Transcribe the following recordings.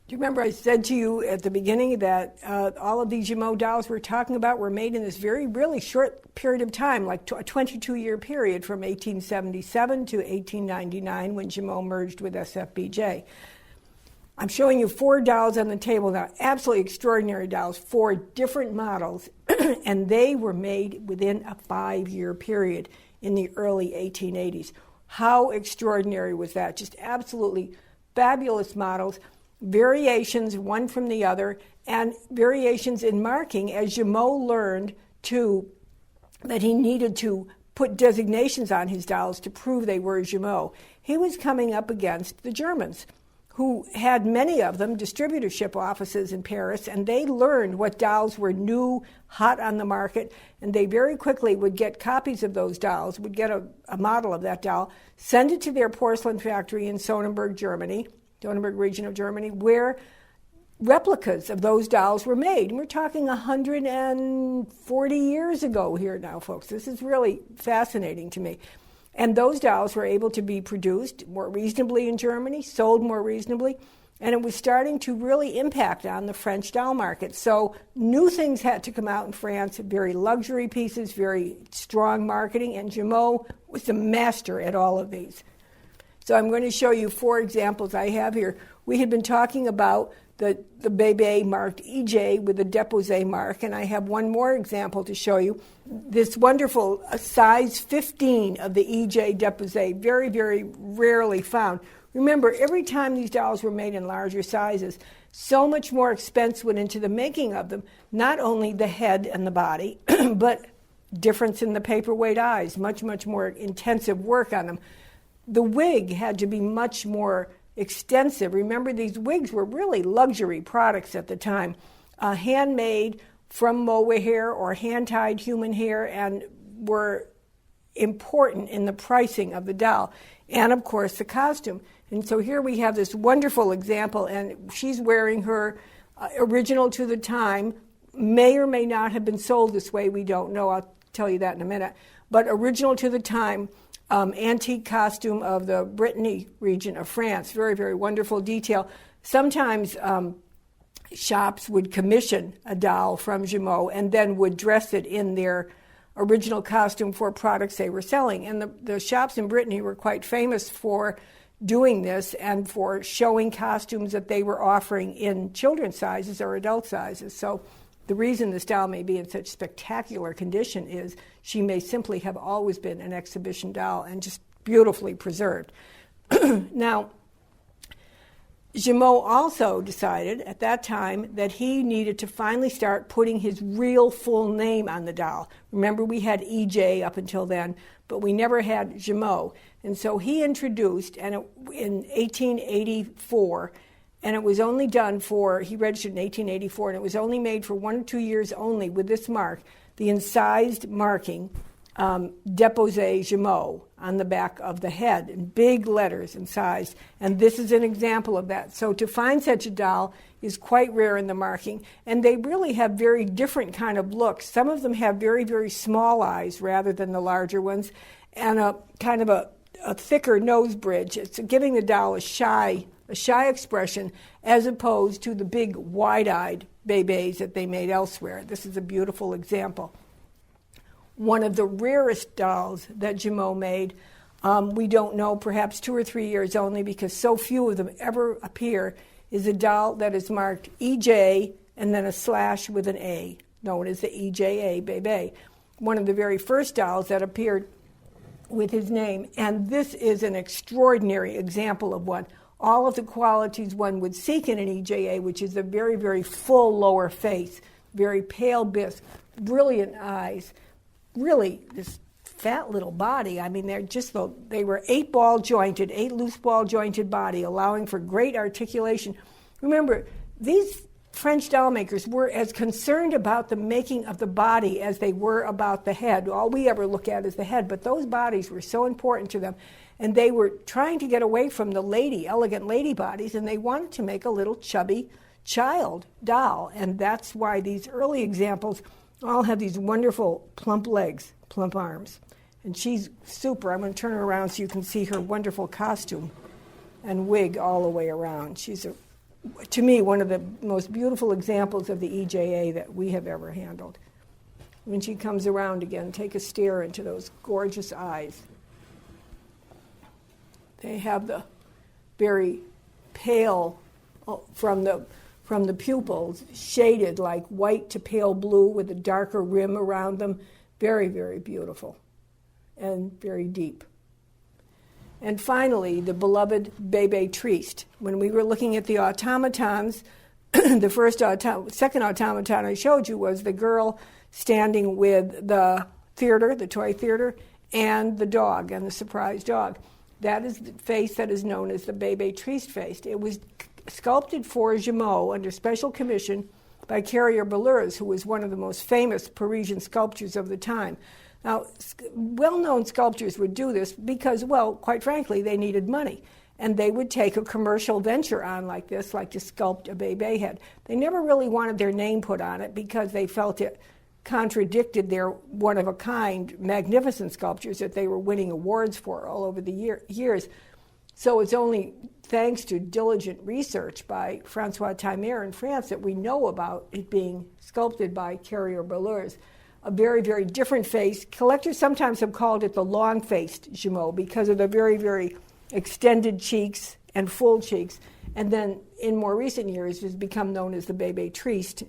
Do you remember I said to you at the beginning that all of these Jumeau dolls we're talking about were made in this really short period of time, like a 22-year period from 1877 to 1899 when Jumeau merged with SFBJ. I'm showing you 4 dolls on the table now, absolutely extraordinary dolls, 4 different models, and they were made within a 5-year period in the early 1880s. How extraordinary was that? Just absolutely fabulous models. Variations one from the other, and variations in marking as Jumeau learned that he needed to put designations on his dolls to prove they were Jumeau. He was coming up against the Germans, who had many of them distributorship offices in Paris, and they learned what dolls were new, hot on the market, and they very quickly would get copies of those dolls, would get a model of that doll, send it to their porcelain factory in Sonnenberg, Germany, Sonnenberg region of Germany, where replicas of those dolls were made. And we're talking 140 years ago here now, folks. This is really fascinating to me. And those dolls were able to be produced more reasonably in Germany, sold more reasonably, and it was starting to really impact on the French doll market. So new things had to come out in France, very luxury pieces, very strong marketing, and Jumeau was the master at all of these. So I'm going to show you 4 examples I have here. We had been talking about the Bebe marked EJ with the Deposé mark, and I have one more example to show you. This wonderful size 15 of the EJ Deposé, very, very rarely found. Remember, every time these dolls were made in larger sizes, so much more expense went into the making of them, not only the head and the body, but difference in the paperweight eyes, much, much more intensive work on them. The wig had to be much more extensive. Remember, these wigs were really luxury products at the time, handmade from mohair or hand-tied human hair, and were important in the pricing of the doll. And, of course, the costume. And so here we have this wonderful example, and she's wearing her original to the time, may or may not have been sold this way, we don't know, I'll tell you that in a minute, but original to the time, antique costume of the Brittany region of France. Very, very wonderful detail. Sometimes shops would commission a doll from Jumeau and then would dress it in their original costume for products they were selling. And the shops in Brittany were quite famous for doing this and for showing costumes that they were offering in children's sizes or adult sizes. So the reason this doll may be in such spectacular condition is she may simply have always been an exhibition doll and just beautifully preserved. Now, Jumeau also decided at that time that he needed to finally start putting his real full name on the doll. Remember, we had EJ up until then, but we never had Jumeau. And so he introduced, in 1884, and it was only done he registered in 1884, and it was only made for 1 or 2 years only with this mark, the incised marking, Deposé Jumeau, on the back of the head, in big letters incised. And this is an example of that. So to find such a doll is quite rare in the marking, and they really have very different kind of looks. Some of them have very, very small eyes rather than the larger ones, and a kind of a thicker nose bridge. It's giving the doll a shy expression as opposed to the big wide-eyed bebes that they made elsewhere. This is a beautiful example. One of the rarest dolls that Jumeau made, we don't know, perhaps 2 or 3 years only because so few of them ever appear, is a doll that is marked EJ and then a slash with an A, known as the EJA Bebe. One of the very first dolls that appeared with his name, and this is an extraordinary example of one. All of the qualities one would seek in an EJA, which is a very, very full lower face, very pale bisque, brilliant eyes, really this fat little body. I mean, they were 8 loose ball jointed body, allowing for great articulation. Remember, these French doll makers were as concerned about the making of the body as they were about the head. All we ever look at is the head, but those bodies were so important to them. And they were trying to get away from the elegant lady bodies, and they wanted to make a little chubby child doll. And that's why these early examples all have these wonderful plump legs, plump arms. And she's super. I'm going to turn her around so you can see her wonderful costume and wig all the way around. She's a to me, one of the most beautiful examples of the EJA that we have ever handled. When she comes around again, take a stare into those gorgeous eyes. They have the very pale from the pupils, shaded like white to pale blue with a darker rim around them. Very, very beautiful and very deep. And finally, the beloved Bebe Triste. When we were looking at the automatons, the second automaton I showed you was the girl standing with the theater, the toy theater, and the dog, and the surprise dog. That is the face that is known as the Bebe Triste face. It was sculpted for Jumeau under special commission by Carrier Bellers, who was one of the most famous Parisian sculptors of the time. Now, well-known sculptors would do this because, well, quite frankly, they needed money. And they would take a commercial venture on like this, like to sculpt a Bebe head. They never really wanted their name put on it because they felt it contradicted their one-of-a-kind, magnificent sculptures that they were winning awards for all over the years. So it's only thanks to diligent research by François Timer in France that we know about it being sculpted by Carrier Bellers. A very, very different face. Collectors sometimes have called it the long-faced Jumeau because of the very, very extended cheeks and full cheeks. And then in more recent years, it has become known as the Bebe Triste,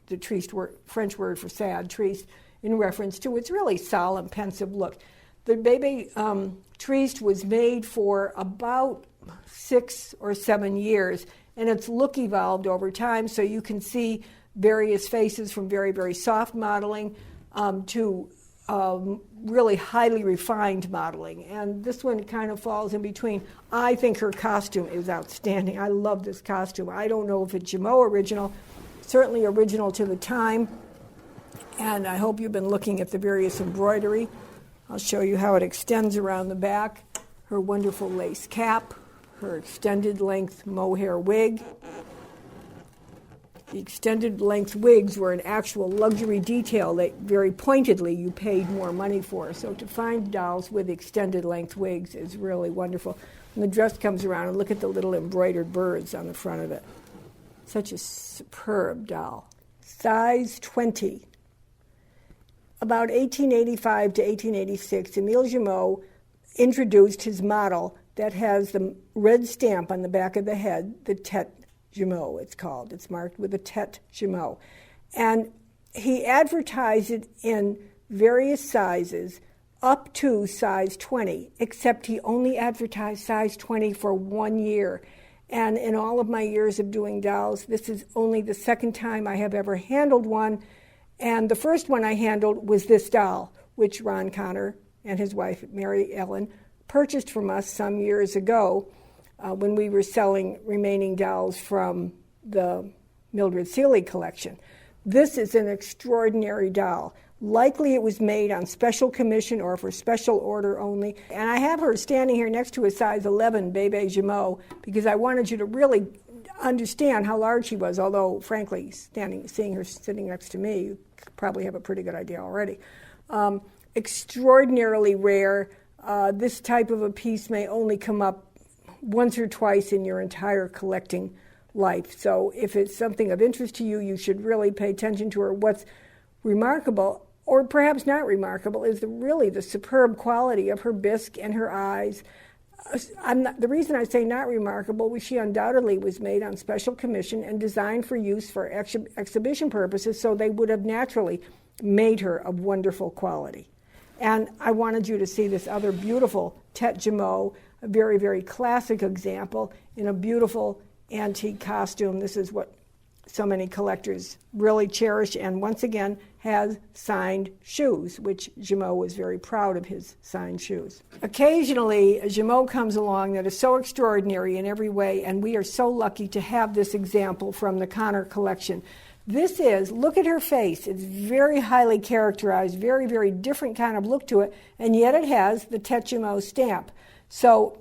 the triste word, French word for sad, triste, in reference to its really solemn, pensive look. The Bebe Triste was made for about 6 or 7 years, and its look evolved over time, so you can see various faces from very, very soft modeling to really highly refined modeling. And this one kind of falls in between. I think her costume is outstanding. I love this costume. I don't know if it's Jumeau original, certainly original to the time. And I hope you've been looking at the various embroidery. I'll show you how it extends around the back. Her wonderful lace cap, her extended length mohair wig. The extended length wigs were an actual luxury detail that very pointedly you paid more money for. So to find dolls with extended length wigs is really wonderful. And the dress comes around and look at the little embroidered birds on the front of it. Such a superb doll. Size 20. About 1885 to 1886, Emile Jumeau introduced his model that has the red stamp on the back of the head, the Tete Jumeau, it's called. It's marked with a Tete Jumeau. And he advertised it in various sizes up to size 20, except he only advertised size 20 for 1 year. And in all of my years of doing dolls, this is only the second time I have ever handled one. And the first one I handled was this doll, which Ron Connor and his wife, Mary Ellen, purchased from us some years ago when we were selling remaining dolls from the Mildred Seeley collection. This is an extraordinary doll. Likely it was made on special commission or for special order only. And I have her standing here next to a size 11 Bebe Jumeau because I wanted you to really understand how large she was, although, frankly, seeing her sitting next to me, you probably have a pretty good idea already. Extraordinarily rare. This type of a piece may only come up once or twice in your entire collecting life. So if it's something of interest to you, you should really pay attention to her. What's remarkable, or perhaps not remarkable, is really the superb quality of her bisque and her eyes. The reason I say not remarkable was she undoubtedly was made on special commission and designed for use for exhibition purposes, so they would have naturally made her of wonderful quality. And I wanted you to see this other beautiful Tete Jumeau, a very, very classic example in a beautiful antique costume. This is what so many collectors really cherish, and once again has signed shoes, which Jumeau was very proud of his signed shoes. Occasionally, a Jumeau comes along that is so extraordinary in every way, and we are so lucky to have this example from the Connor collection. This is, look at her face, it's very highly characterized, very, very different kind of look to it, and yet it has the Tete Jumeau stamp. So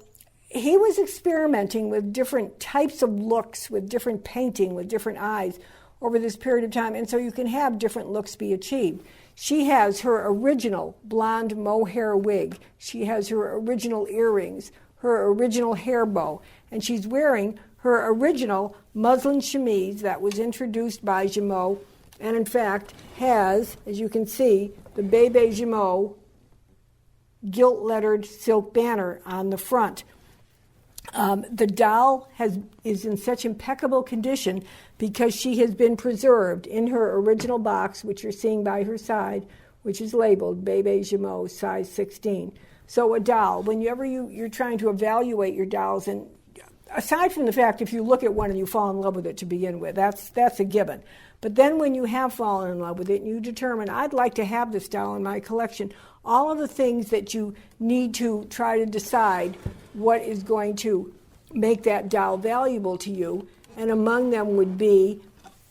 he was experimenting with different types of looks, with different painting, with different eyes over this period of time, and so you can have different looks be achieved. She has her original blonde mohair wig. She has her original earrings, her original hair bow. And she's wearing her original muslin chemise that was introduced by Jumeau, and in fact has, as you can see, the Bebe Jumeau gilt-lettered silk banner on the front. The doll is in such impeccable condition because she has been preserved in her original box, which you're seeing by her side, which is labeled Bebe Jumeau size 16. So a doll, whenever you're trying to evaluate your dolls, and aside from the fact if you look at one and you fall in love with it to begin with, that's a given. But then when you have fallen in love with it and you determine, I'd like to have this doll in my collection, all of the things that you need to try to decide what is going to make that doll valuable to you, and among them would be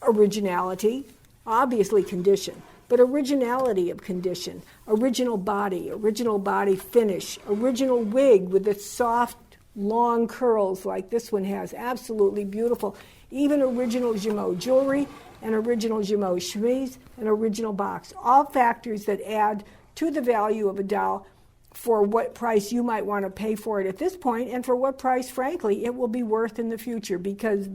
originality, obviously condition, but originality of condition, original body finish, original wig with its soft, long curls like this one has, absolutely beautiful, even original Jumeau jewelry, and original Jumeau chemise, and original box, all factors that add to the value of a doll for what price you might want to pay for it at this point, and for what price, frankly, it will be worth in the future, because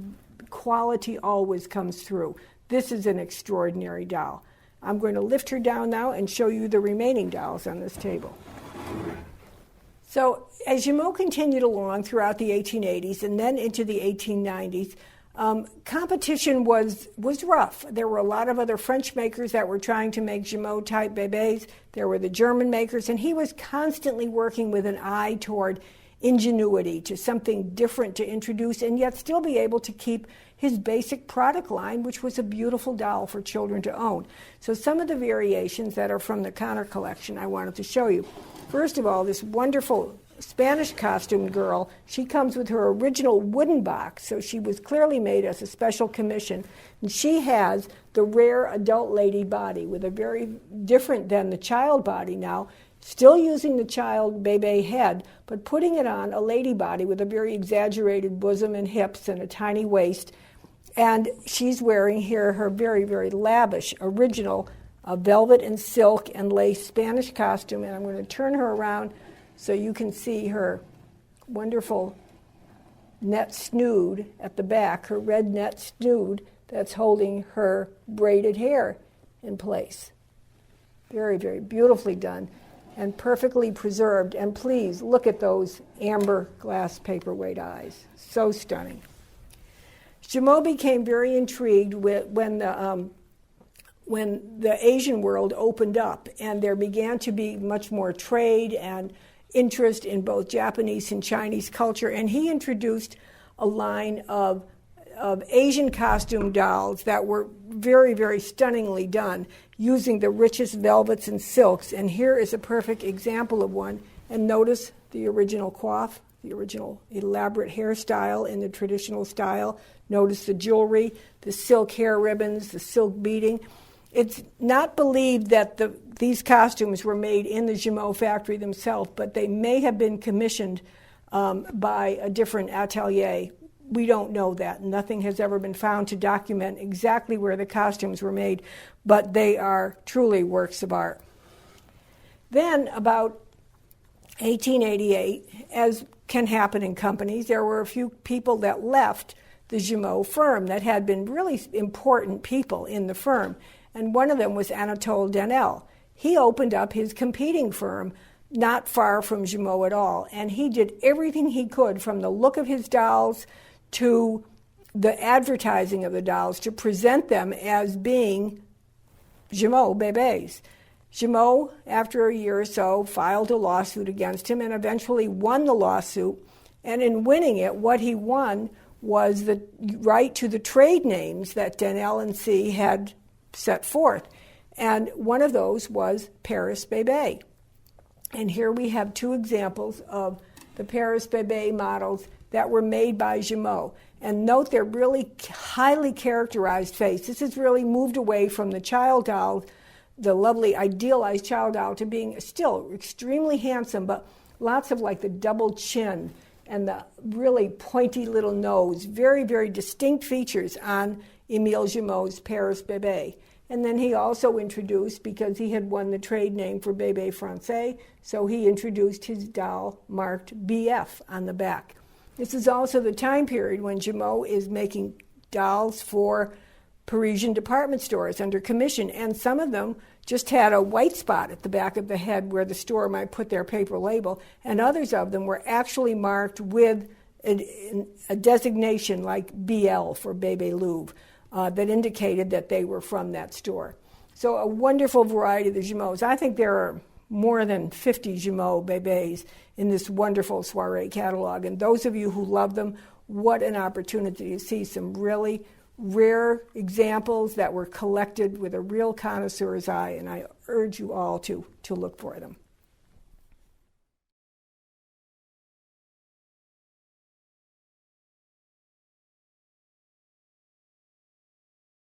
quality always comes through. This is an extraordinary doll. I'm going to lift her down now and show you the remaining dolls on this table. So as Jumeau continued along throughout the 1880s and then into the 1890s, competition was rough. There were a lot of other French makers that were trying to make Jumeau-type bébés. There were the German makers, and he was constantly working with an eye toward ingenuity, to something different to introduce, and yet still be able to keep his basic product line, which was a beautiful doll for children to own. So some of the variations that are from the Connor collection I wanted to show you. First of all, this wonderful Spanish costumed girl, she comes with her original wooden box, so she was clearly made as a special commission, and she has the rare adult lady body with a very different than the child body now, still using the child bebe head, but putting it on a lady body with a very exaggerated bosom and hips and a tiny waist, and she's wearing here her very, very lavish original velvet and silk and lace Spanish costume, and I'm going to turn her around so you can see her wonderful net snood at the back, her red net snood that's holding her braided hair in place. Very, very beautifully done and perfectly preserved. And please look at those amber glass paperweight eyes. So stunning. Jumeau became very intrigued when the Asian world opened up and there began to be much more trade and interest in both Japanese and Chinese culture, and he introduced a line of Asian costume dolls that were very, very stunningly done using the richest velvets and silks, and here is a perfect example of one. And notice the original coif, the original elaborate hairstyle in the traditional style. Notice the jewelry, the silk hair ribbons, the silk beading. It's not believed that these costumes were made in the Jumeau factory themselves, but they may have been commissioned by a different atelier. We don't know that. Nothing has ever been found to document exactly where the costumes were made, but they are truly works of art. Then, about 1888, as can happen in companies, there were a few people that left the Jumeau firm that had been really important people in the firm. And one of them was Anatole Denel. He opened up his competing firm not far from Jumeau at all, and he did everything he could, from the look of his dolls to the advertising of the dolls, to present them as being Jumeau bébés. Jumeau, after a year or so, filed a lawsuit against him and eventually won the lawsuit, and in winning it, what he won was the right to the trade names that Denel and C had set forth. And one of those was Paris Bebe. And here we have two examples of the Paris Bebe models that were made by Jumeau. And note their really highly characterized face. This has really moved away from the child doll, the lovely idealized child doll, to being still extremely handsome, but lots of like the double chin and the really pointy little nose. Very, very distinct features on Emile Jumeau's Paris Bebe. And then he also introduced, because he had won the trade name for Bebe Triste, so he introduced his doll marked BF on the back. This is also the time period when Jumeau is making dolls for Parisian department stores under commission, and some of them just had a white spot at the back of the head where the store might put their paper label, and others of them were actually marked with a designation like BL for Bebe Louvre that indicated that they were from that store. So a wonderful variety of the Jumeaus. I think there are more than 50 Jumeau Bebes in this wonderful Soirée catalog, and those of you who love them, what an opportunity to see some really rare examples that were collected with a real connoisseur's eye, and I urge you all to look for them.